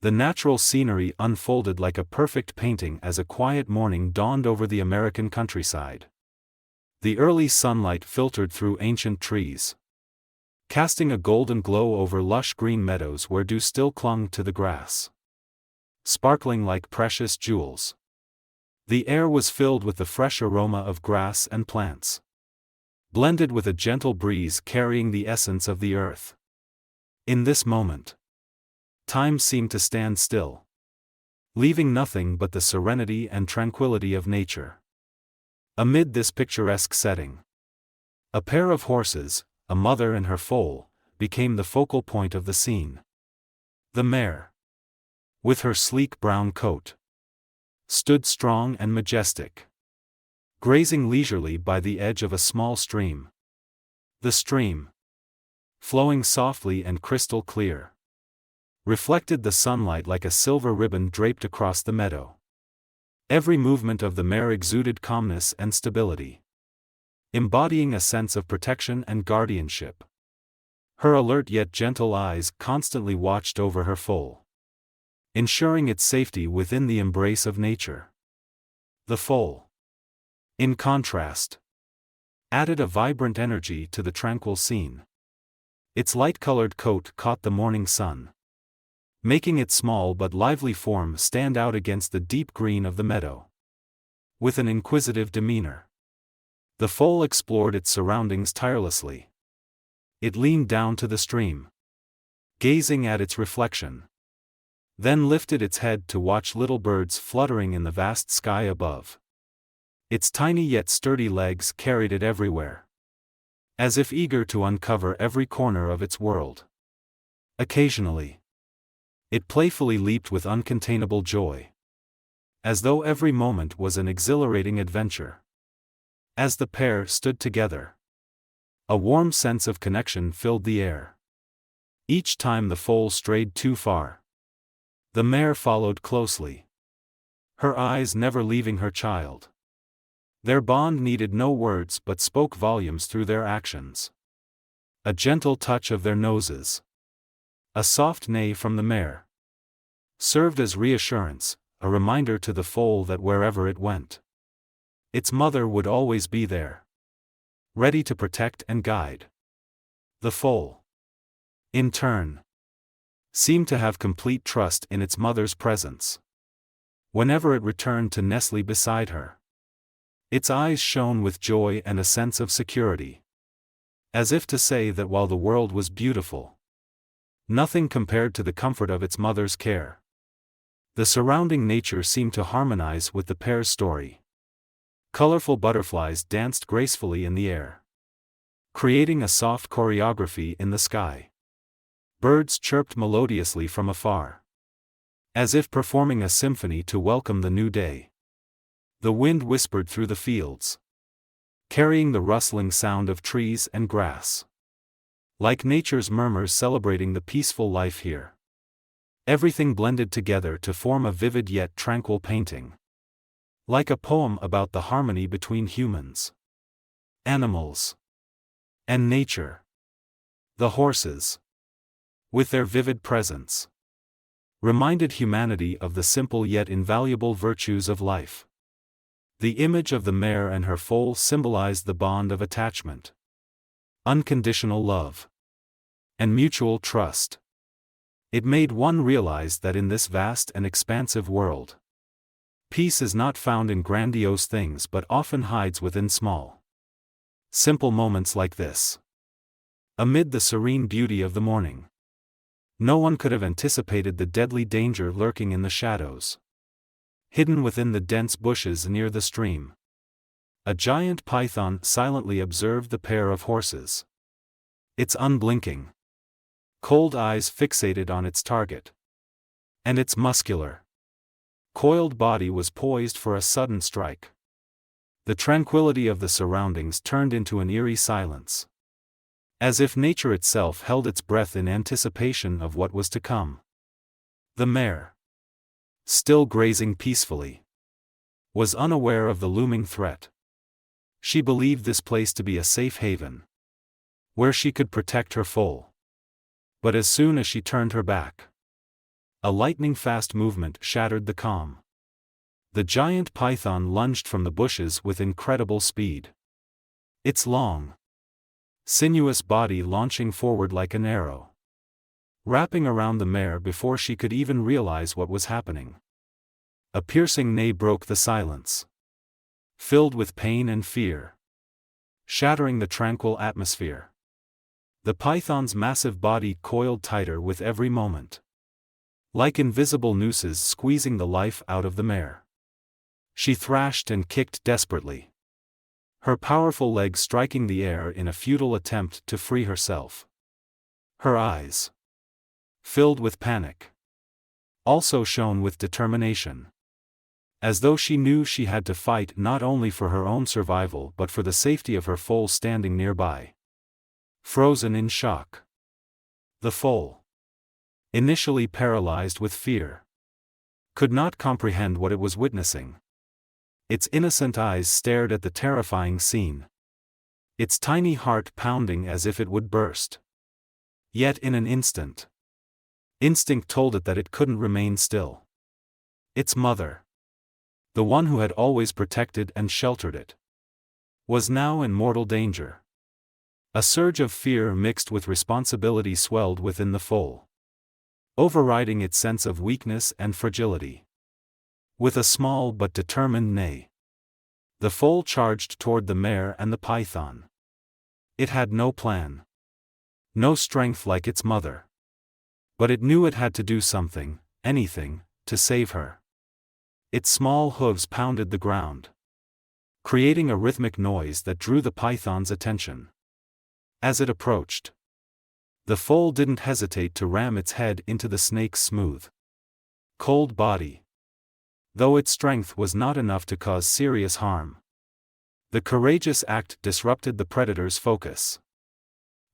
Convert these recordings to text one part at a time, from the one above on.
The natural scenery unfolded like a perfect painting as a quiet morning dawned over the American countryside. The early sunlight filtered through ancient trees, casting a golden glow over lush green meadows where dew still clung to the grass, sparkling like precious jewels. The air was filled with the fresh aroma of grass and plants, blended with a gentle breeze carrying the essence of the earth. In this moment, time seemed to stand still, leaving nothing but the serenity and tranquility of nature. Amid this picturesque setting, a pair of horses, a mother and her foal, became the focal point of the scene. The mare, with her sleek brown coat, stood strong and majestic, grazing leisurely by the edge of a small stream. The stream, flowing softly and crystal clear, reflected the sunlight like a silver ribbon draped across the meadow. Every movement of the mare exuded calmness and stability, embodying a sense of protection and guardianship. Her alert yet gentle eyes constantly watched over her foal, ensuring its safety within the embrace of nature. The foal, in contrast, added a vibrant energy to the tranquil scene. Its light-colored coat caught the morning sun, making its small but lively form stand out against the deep green of the meadow. With an inquisitive demeanor, the foal explored its surroundings tirelessly. It leaned down to the stream, gazing at its reflection, then lifted its head to watch little birds fluttering in the vast sky above. Its tiny yet sturdy legs carried it everywhere, as if eager to uncover every corner of its world. Occasionally, it playfully leaped with uncontainable joy, as though every moment was an exhilarating adventure. As the pair stood together, a warm sense of connection filled the air. Each time the foal strayed too far, the mare followed closely, her eyes never leaving her child. Their bond needed no words but spoke volumes through their actions. A gentle touch of their noses, a soft neigh from the mare, served as reassurance, a reminder to the foal that wherever it went, its mother would always be there, ready to protect and guide. The foal, in turn, seemed to have complete trust in its mother's presence. Whenever it returned to nestle beside her, its eyes shone with joy and a sense of security, as if to say that while the world was beautiful, nothing compared to the comfort of its mother's care. The surrounding nature seemed to harmonize with the pair's story. Colorful butterflies danced gracefully in the air, creating a soft choreography in the sky. Birds chirped melodiously from afar, as if performing a symphony to welcome the new day. The wind whispered through the fields, carrying the rustling sound of trees and grass, like nature's murmurs celebrating the peaceful life here. Everything blended together to form a vivid yet tranquil painting, like a poem about the harmony between humans, animals, and nature. The horses, with their vivid presence, reminded humanity of the simple yet invaluable virtues of life. The image of the mare and her foal symbolized the bond of attachment, unconditional love, and mutual trust. It made one realize that in this vast and expansive world, peace is not found in grandiose things but often hides within small, simple moments like this. Amid the serene beauty of the morning, no one could have anticipated the deadly danger lurking in the shadows. Hidden within the dense bushes near the stream, a giant python silently observed the pair of horses. Its unblinking, cold eyes fixated on its target, and its muscular, coiled body was poised for a sudden strike. The tranquility of the surroundings turned into an eerie silence, as if nature itself held its breath in anticipation of what was to come. The mare, still grazing peacefully, was unaware of the looming threat. She believed this place to be a safe haven, where she could protect her foal. But as soon as she turned her back, A lightning-fast movement shattered the calm. The giant python lunged from the bushes with incredible speed. Its long, sinuous body launching forward like an arrow, wrapping around the mare before she could even realize what was happening. A piercing neigh broke the silence, filled with pain and fear, shattering the tranquil atmosphere. The python's massive body coiled tighter with every moment, like invisible nooses squeezing the life out of the mare. She thrashed and kicked desperately, her powerful legs striking the air in a futile attempt to free herself. Her eyes, filled with panic, also shone with determination, as though she knew she had to fight not only for her own survival but for the safety of her foal standing nearby. Frozen in shock, the foal, initially paralyzed with fear, could not comprehend what it was witnessing. Its innocent eyes stared at the terrifying scene, its tiny heart pounding as if it would burst. Yet in an instant, instinct told it that it couldn't remain still. Its mother, the one who had always protected and sheltered it, was now in mortal danger. A surge of fear mixed with responsibility swelled within the foal, overriding its sense of weakness and fragility. With a small but determined neigh, the foal charged toward the mare and the python. It had no plan, no strength like its mother. But it knew it had to do something, anything, to save her. Its small hooves pounded the ground, creating a rhythmic noise that drew the python's attention. As it approached, the foal didn't hesitate to ram its head into the snake's smooth, cold body. Though its strength was not enough to cause serious harm, the courageous act disrupted the predator's focus.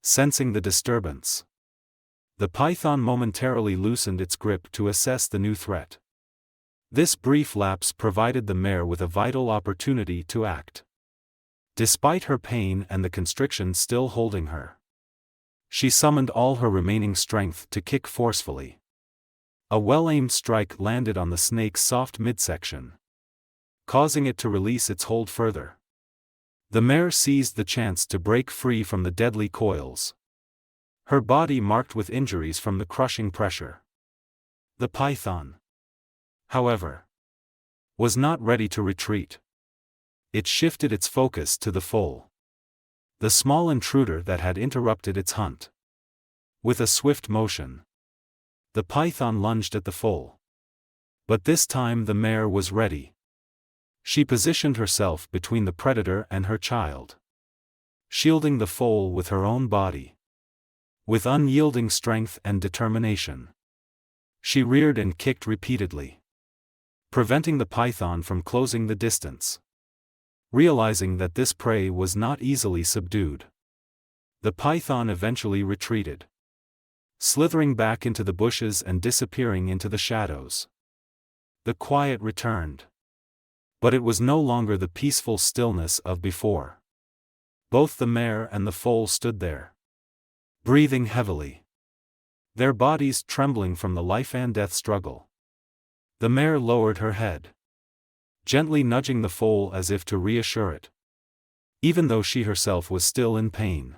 Sensing the disturbance, the python momentarily loosened its grip to assess the new threat. This brief lapse provided the mare with a vital opportunity to act. Despite her pain and the constriction still holding her, she summoned all her remaining strength to kick forcefully. A well-aimed strike landed on the snake's soft midsection, causing it to release its hold further. The mare seized the chance to break free from the deadly coils, her body marked with injuries from the crushing pressure. The python, however, was not ready to retreat. It shifted its focus to the foal, the small intruder that had interrupted its hunt. With a swift motion, the python lunged at the foal. But this time the mare was ready. She positioned herself between the predator and her child, shielding the foal with her own body. With unyielding strength and determination, she reared and kicked repeatedly, preventing the python from closing the distance. Realizing that this prey was not easily subdued, the python eventually retreated, slithering back into the bushes and disappearing into the shadows. The quiet returned, but it was no longer the peaceful stillness of before. Both the mare and the foal stood there, breathing heavily, their bodies trembling from the life-and-death struggle. The mare lowered her head, gently nudging the foal as if to reassure it, even though she herself was still in pain.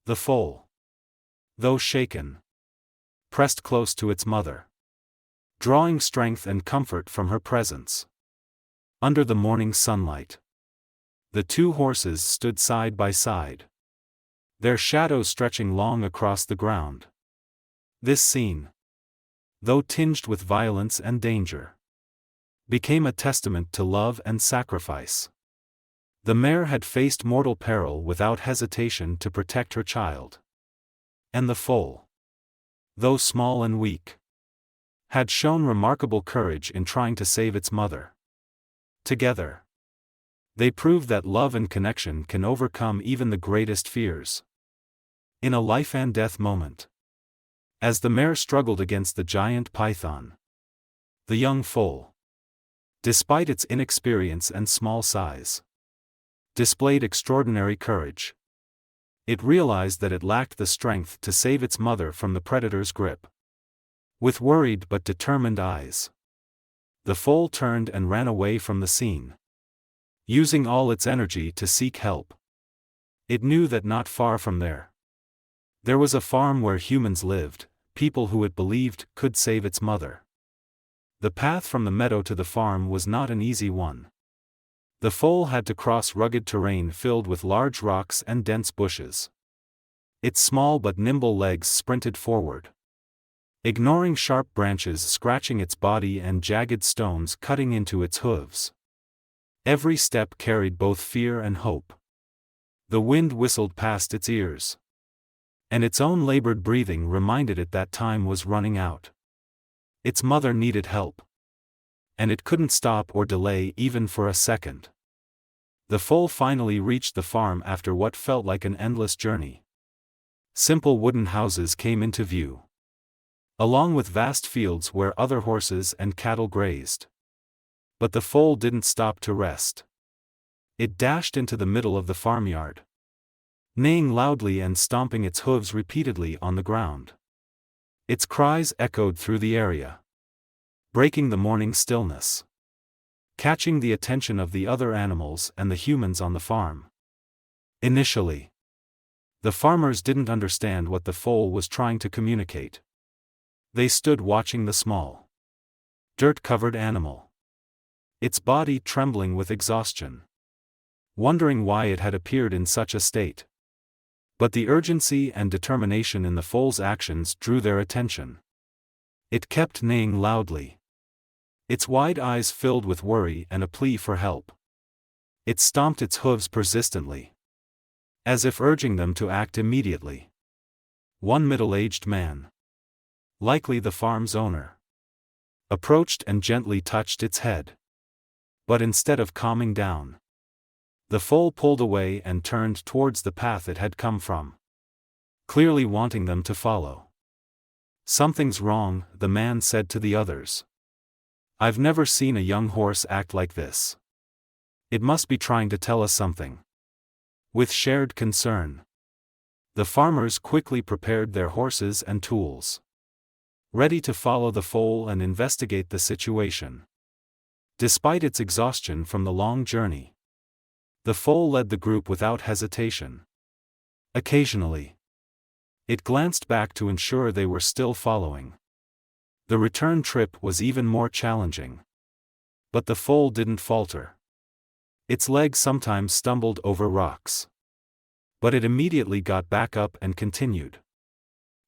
The foal, though shaken, pressed close to its mother, drawing strength and comfort from her presence. Under the morning sunlight, the two horses stood side by side, their shadows stretching long across the ground. This scene, though tinged with violence and danger, became a testament to love and sacrifice. The mare had faced mortal peril without hesitation to protect her child. And the foal, though small and weak, had shown remarkable courage in trying to save its mother. Together, they proved that love and connection can overcome even the greatest fears. In a life-and-death moment, as the mare struggled against the giant python, the young foal, despite its inexperience and small size, displayed extraordinary courage. It realized that it lacked the strength to save its mother from the predator's grip. With worried but determined eyes, the foal turned and ran away from the scene, using all its energy to seek help. It knew that not far from there was a farm where humans lived, people who it believed could save its mother. The path from the meadow to the farm was not an easy one. The foal had to cross rugged terrain filled with large rocks and dense bushes. Its small but nimble legs sprinted forward, ignoring sharp branches scratching its body and jagged stones cutting into its hooves. Every step carried both fear and hope. The wind whistled past its ears, and its own labored breathing reminded it that time was running out. Its mother needed help, and it couldn't stop or delay even for a second. The foal finally reached the farm after what felt like an endless journey. Simple wooden houses came into view, along with vast fields where other horses and cattle grazed. But the foal didn't stop to rest. It dashed into the middle of the farmyard, neighing loudly and stomping its hooves repeatedly on the ground. Its cries echoed through the area, breaking the morning stillness, catching the attention of the other animals and the humans on the farm. Initially, the farmers didn't understand what the foal was trying to communicate. They stood watching the small, dirt-covered animal, its body trembling with exhaustion, wondering why it had appeared in such a state. But the urgency and determination in the foal's actions drew their attention. It kept neighing loudly, its wide eyes filled with worry and a plea for help. It stomped its hooves persistently, as if urging them to act immediately. One middle-aged man, likely the farm's owner, approached and gently touched its head. But instead of calming down, the foal pulled away and turned towards the path it had come from, clearly wanting them to follow. "Something's wrong," the man said to the others. "I've never seen a young horse act like this. It must be trying to tell us something." With shared concern, the farmers quickly prepared their horses and tools, ready to follow the foal and investigate the situation. Despite its exhaustion from the long journey, the foal led the group without hesitation. Occasionally, it glanced back to ensure they were still following. The return trip was even more challenging. But the foal didn't falter. Its legs sometimes stumbled over rocks, but it immediately got back up and continued.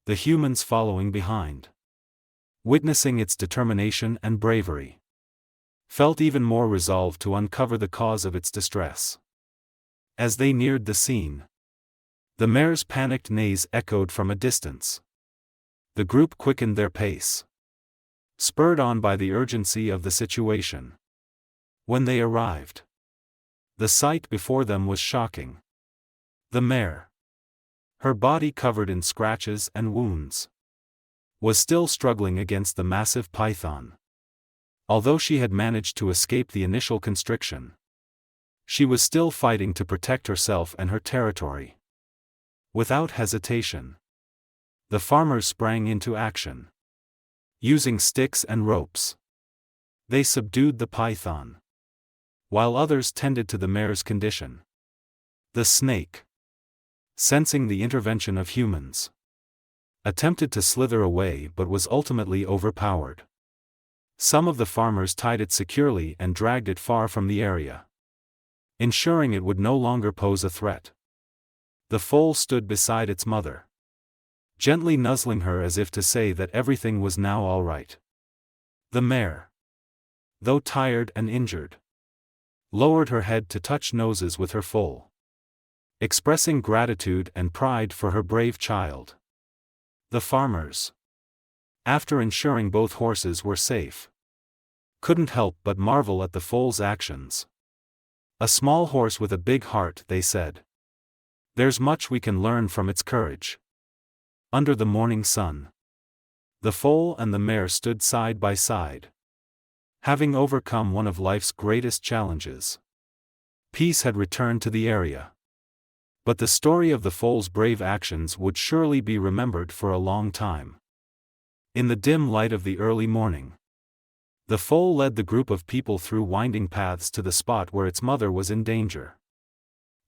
The humans following behind, witnessing its determination and bravery, felt even more resolved to uncover the cause of its distress. As they neared the scene, the mare's panicked neighs echoed from a distance. The group quickened their pace, spurred on by the urgency of the situation. When they arrived, the sight before them was shocking. The mare, her body covered in scratches and wounds, was still struggling against the massive python. Although she had managed to escape the initial constriction, she was still fighting to protect herself and her territory. Without hesitation, the farmers sprang into action. Using sticks and ropes, they subdued the python, while others tended to the mare's condition. The snake, sensing the intervention of humans, attempted to slither away but was ultimately overpowered. Some of the farmers tied it securely and dragged it far from the area, ensuring it would no longer pose a threat. The foal stood beside its mother, gently nuzzling her as if to say that everything was now all right. The mare, though tired and injured, lowered her head to touch noses with her foal, expressing gratitude and pride for her brave child. The farmers, after ensuring both horses were safe, couldn't help but marvel at the foal's actions. "A small horse with a big heart," they said. "There's much we can learn from its courage." Under the morning sun, the foal and the mare stood side by side, having overcome one of life's greatest challenges. Peace had returned to the area. But the story of the foal's brave actions would surely be remembered for a long time. In the dim light of the early morning, the foal led the group of people through winding paths to the spot where its mother was in danger.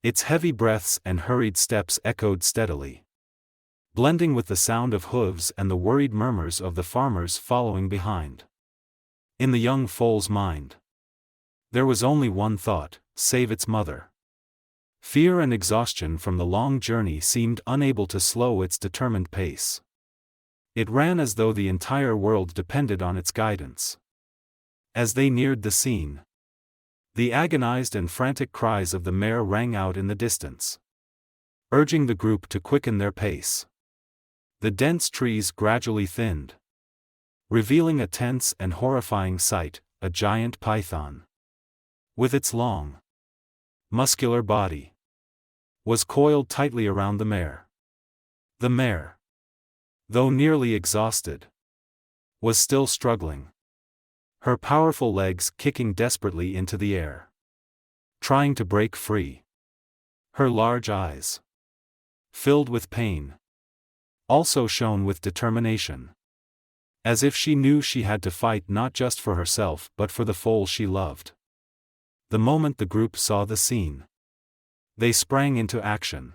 Its heavy breaths and hurried steps echoed steadily, blending with the sound of hooves and the worried murmurs of the farmers following behind. In the young foal's mind, there was only one thought: save its mother. Fear and exhaustion from the long journey seemed unable to slow its determined pace. It ran as though the entire world depended on its guidance. As they neared the scene, the agonized and frantic cries of the mare rang out in the distance, urging the group to quicken their pace. The dense trees gradually thinned, revealing a tense and horrifying sight: a giant python, with its long, muscular body, was coiled tightly around the mare. The mare, though nearly exhausted, was still struggling, her powerful legs kicking desperately into the air, trying to break free. Her large eyes, filled with pain, also shone with determination, as if she knew she had to fight not just for herself but for the foal she loved. The moment the group saw the scene, they sprang into action.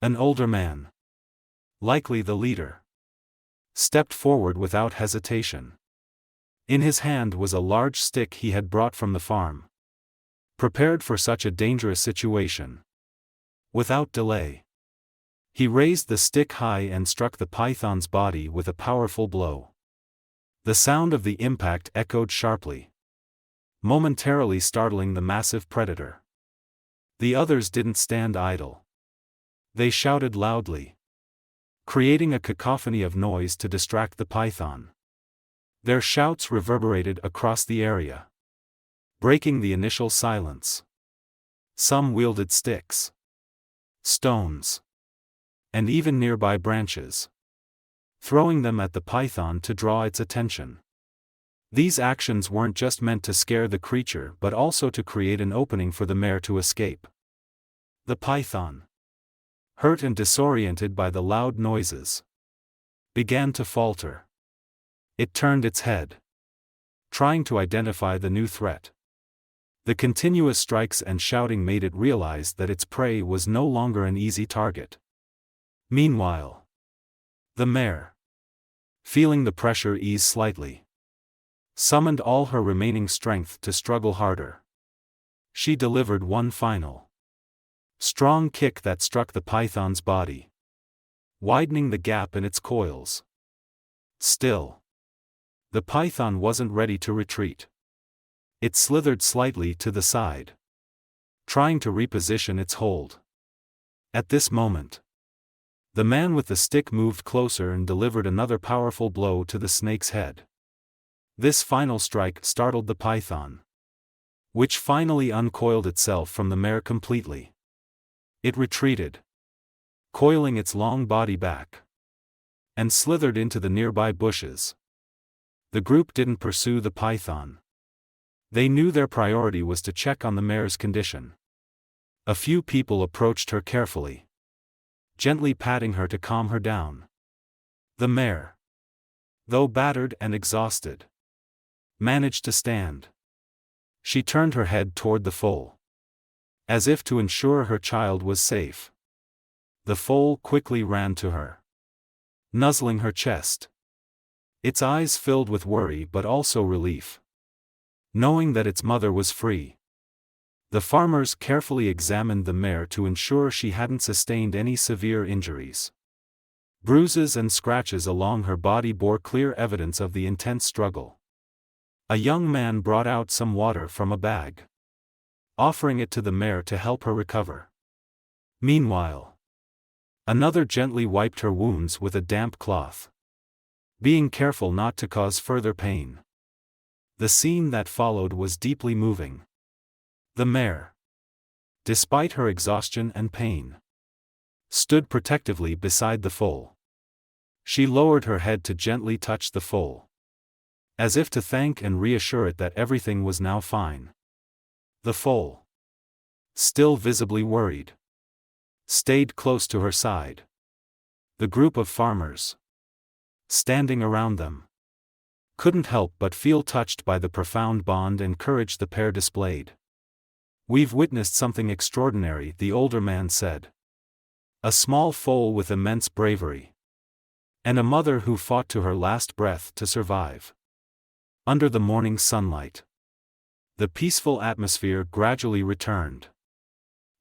An older man, likely the leader, stepped forward without hesitation. In his hand was a large stick he had brought from the farm, prepared for such a dangerous situation. Without delay, he raised the stick high and struck the python's body with a powerful blow. The sound of the impact echoed sharply, momentarily startling the massive predator. The others didn't stand idle. They shouted loudly, creating a cacophony of noise to distract the python. Their shouts reverberated across the area, breaking the initial silence. Some wielded sticks, stones, and even nearby branches, throwing them at the python to draw its attention. These actions weren't just meant to scare the creature but also to create an opening for the mare to escape. The python, hurt and disoriented by the loud noises, began to falter. It turned its head, trying to identify the new threat. The continuous strikes and shouting made it realize that its prey was no longer an easy target. Meanwhile, the mare, feeling the pressure ease slightly, summoned all her remaining strength to struggle harder. She delivered one final, strong kick that struck the python's body, widening the gap in its coils. Still, the python wasn't ready to retreat. It slithered slightly to the side, trying to reposition its hold. At this moment, the man with the stick moved closer and delivered another powerful blow to the snake's head. This final strike startled the python, which finally uncoiled itself from the mare completely. It retreated, coiling its long body back, and slithered into the nearby bushes. The group didn't pursue the python. They knew their priority was to check on the mare's condition. A few people approached her carefully, gently patting her to calm her down. The mare, though battered and exhausted, managed to stand. She turned her head toward the foal, as if to ensure her child was safe. The foal quickly ran to her, nuzzling her chest, its eyes filled with worry but also relief, knowing that its mother was free. The farmers carefully examined the mare to ensure she hadn't sustained any severe injuries. Bruises and scratches along her body bore clear evidence of the intense struggle. A young man brought out some water from a bag, offering it to the mare to help her recover. Meanwhile, another gently wiped her wounds with a damp cloth, being careful not to cause further pain. The scene that followed was deeply moving. The mare, despite her exhaustion and pain, stood protectively beside the foal. She lowered her head to gently touch the foal, as if to thank and reassure it that everything was now fine. The foal, still visibly worried, stayed close to her side. The group of farmers, standing around them, couldn't help but feel touched by the profound bond and courage the pair displayed. "We've witnessed something extraordinary," the older man said. "A small foal with immense bravery. And a mother who fought to her last breath to survive." Under the morning sunlight, the peaceful atmosphere gradually returned.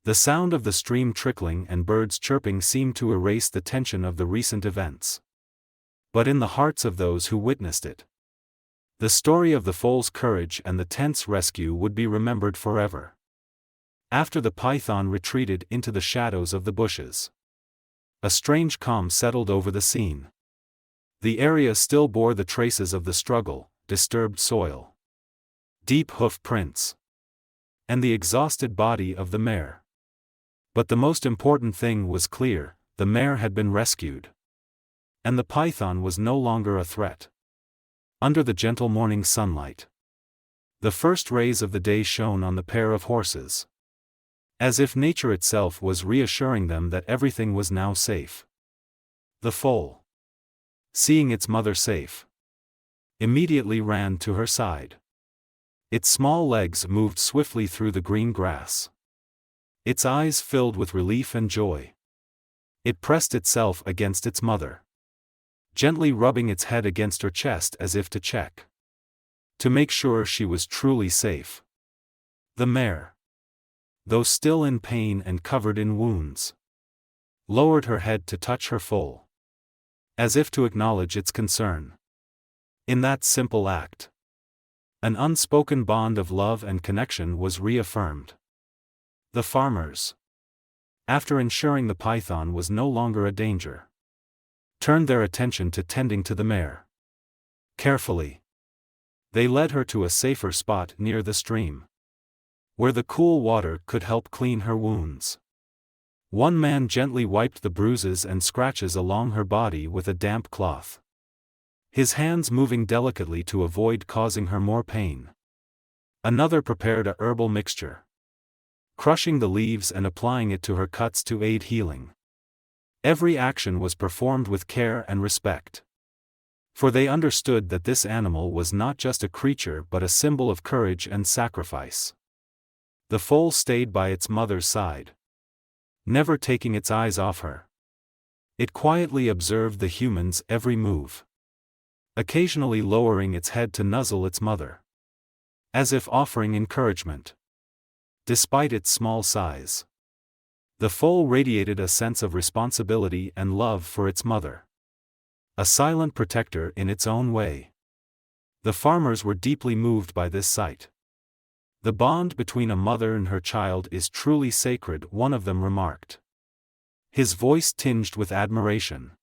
The sound of the stream trickling and birds chirping seemed to erase the tension of the recent events. But in the hearts of those who witnessed it, the story of the foal's courage and the tense rescue would be remembered forever. After the python retreated into the shadows of the bushes, a strange calm settled over the scene. The area still bore the traces of the struggle, disturbed soil, deep hoof prints, and the exhausted body of the mare. But the most important thing was clear: the mare had been rescued, and the python was no longer a threat. Under the gentle morning sunlight, the first rays of the day shone on the pair of horses, as if nature itself was reassuring them that everything was now safe. The foal, seeing its mother safe, immediately ran to her side. Its small legs moved swiftly through the green grass, its eyes filled with relief and joy. It pressed itself against its mother, gently rubbing its head against her chest as if to make sure she was truly safe. The mare, though still in pain and covered in wounds, lowered her head to touch her foal, as if to acknowledge its concern. In that simple act, an unspoken bond of love and connection was reaffirmed. The farmers, after ensuring the python was no longer a danger, turned their attention to tending to the mare. Carefully, they led her to a safer spot near the stream, where the cool water could help clean her wounds. One man gently wiped the bruises and scratches along her body with a damp cloth, his hands moving delicately to avoid causing her more pain. Another prepared a herbal mixture, crushing the leaves and applying it to her cuts to aid healing. Every action was performed with care and respect, for they understood that this animal was not just a creature but a symbol of courage and sacrifice. The foal stayed by its mother's side, never taking its eyes off her. It quietly observed the human's every move, occasionally lowering its head to nuzzle its mother, as if offering encouragement. Despite its small size, the foal radiated a sense of responsibility and love for its mother, a silent protector in its own way. The farmers were deeply moved by this sight. "The bond between a mother and her child is truly sacred," one of them remarked, his voice tinged with admiration.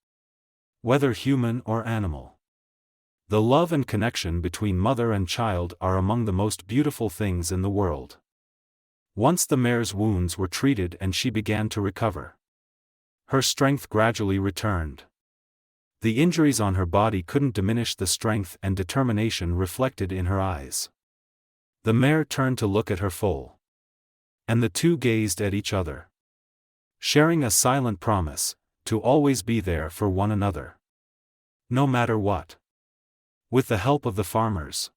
"Whether human or animal, the love and connection between mother and child are among the most beautiful things in the world." Once the mare's wounds were treated and she began to recover, her strength gradually returned. The injuries on her body couldn't diminish the strength and determination reflected in her eyes. The mare turned to look at her foal, and the two gazed at each other, sharing a silent promise to always be there for one another, no matter what. With the help of the farmers,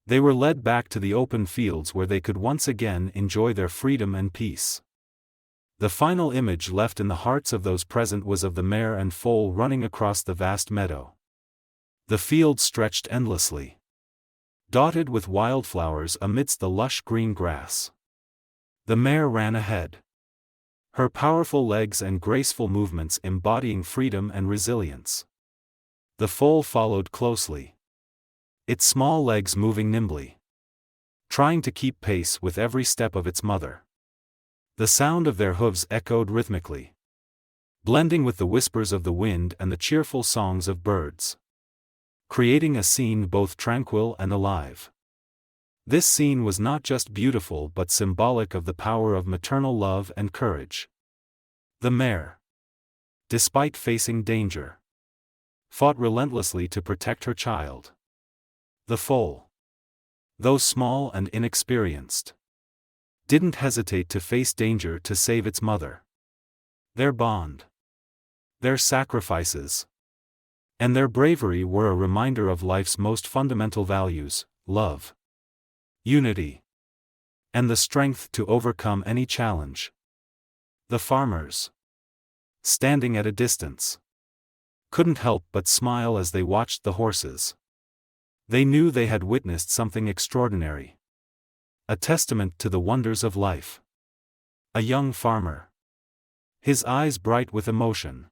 they were led back to the open fields where they could once again enjoy their freedom and peace. The final image left in the hearts of those present was of the mare and foal running across the vast meadow. The field stretched endlessly, dotted with wildflowers amidst the lush green grass. The mare ran ahead, her powerful legs and graceful movements embodying freedom and resilience. The foal followed closely, its small legs moving nimbly, trying to keep pace with every step of its mother. The sound of their hooves echoed rhythmically, blending with the whispers of the wind and the cheerful songs of birds, creating a scene both tranquil and alive. This scene was not just beautiful but symbolic of the power of maternal love and courage. The mare, despite facing danger, fought relentlessly to protect her child. The foal, though small and inexperienced, didn't hesitate to face danger to save its mother. Their bond, their sacrifices, And their bravery were a reminder of life's most fundamental values: love, unity, and the strength to overcome any challenge. The farmers, standing at a distance, couldn't help but smile as they watched the horses. They knew they had witnessed something extraordinary, a testament to the wonders of life. A young farmer, his eyes bright with emotion,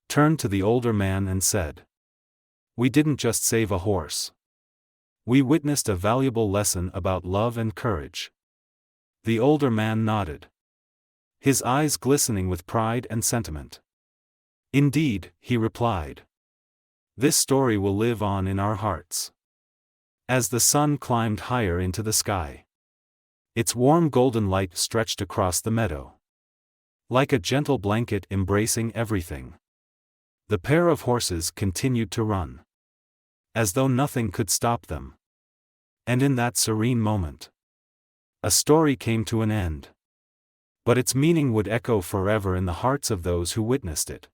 turned to the older man and said, "We didn't just save a horse. We witnessed a valuable lesson about love and courage." The older man nodded, his eyes glistening with pride and sentiment. "Indeed," he replied. "This story will live on in our hearts." As the sun climbed higher into the sky, its warm golden light stretched across the meadow, like a gentle blanket embracing everything. The pair of horses continued to run, as though nothing could stop them. And in that serene moment, a story came to an end. But its meaning would echo forever in the hearts of those who witnessed it.